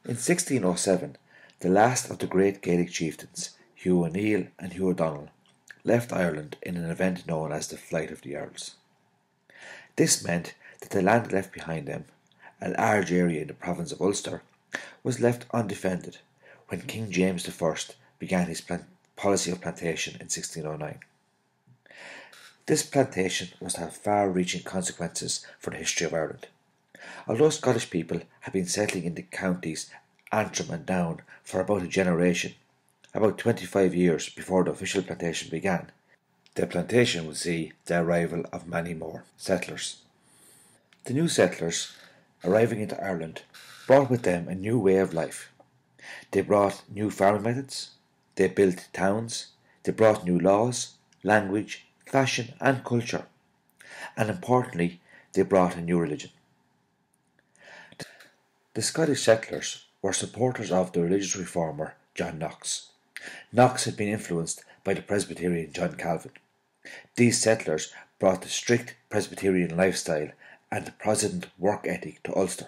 In 1607, the last of the great Gaelic chieftains, Hugh O'Neill and Hugh O'Donnell, left Ireland in an event known as the Flight of the Earls. This meant that the land left behind them, a large area in the province of Ulster, was left undefended when King James I began his policy of plantation in 1609. This plantation was to have far-reaching consequences for the history of Ireland. Although Scottish people had been settling in the counties Antrim and Down for about a generation, about 25 years before the official plantation began, the plantation would see the arrival of many more settlers. The new settlers, arriving into Ireland, brought with them a new way of life. They brought new farming methods, they built towns, they brought new laws, language, fashion and culture, and importantly, they brought a new religion. The Scottish settlers were supporters of the religious reformer John Knox. Knox had been influenced by the Presbyterian John Calvin. These settlers brought the strict Presbyterian lifestyle and the Protestant work ethic to Ulster.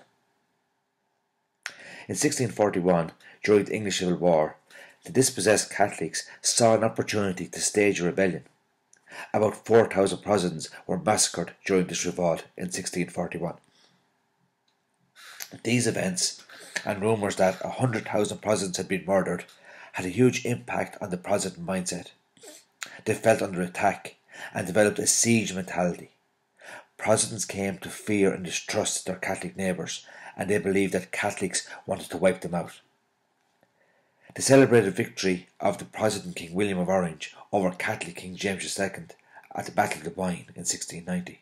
In 1641, during the English Civil War, the dispossessed Catholics saw an opportunity to stage a rebellion. About 4,000 Protestants were massacred during this revolt in 1641. These events, and rumours that 100,000 Protestants had been murdered, had a huge impact on the Protestant mindset. They felt under attack and developed a siege mentality. Protestants came to fear and distrust their Catholic neighbours, and they believed that Catholics wanted to wipe them out. The celebrated victory of the Protestant King William of Orange over Catholic King James II at the Battle of the Boyne in 1690.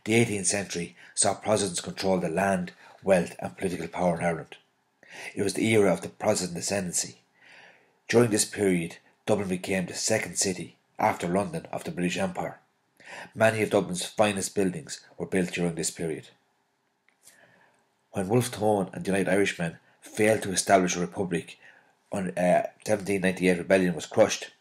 The 18th century saw Protestants control the land, wealth and political power in Ireland. It was the era of the Protestant ascendancy. During this period, Dublin became the second city, after London, of the British Empire. Many of Dublin's finest buildings were built during this period. When Wolfe Tone and the United Irishmen failed to establish a republic when the 1798 rebellion was crushed,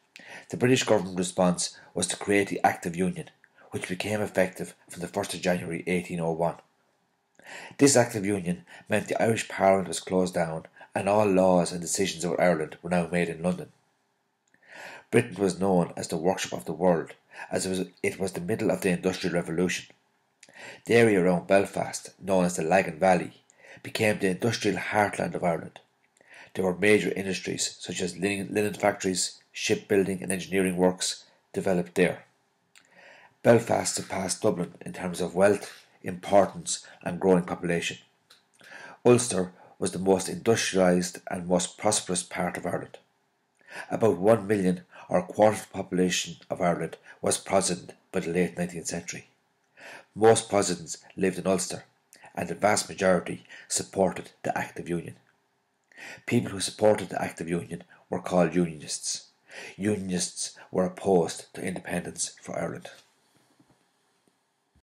the British government response was to create the Act of Union, which became effective from the 1st of January 1801. This Act of Union meant the Irish Parliament was closed down and all laws and decisions about Ireland were now made in London. Britain was known as the workshop of the world, as it was the middle of the Industrial Revolution. The area around Belfast, known as the Lagan Valley, became the industrial heartland of Ireland. There were major industries such as linen factories, shipbuilding and engineering works developed there. Belfast surpassed Dublin in terms of wealth, importance and growing population. Ulster was the most industrialised and most prosperous part of Ireland. About 1 million, or a quarter of the population of Ireland, was Protestant by the late 19th century. Most Protestants lived in Ulster, and the vast majority supported the Act of Union. People who supported the Act of Union were called Unionists. Unionists were opposed to independence for Ireland.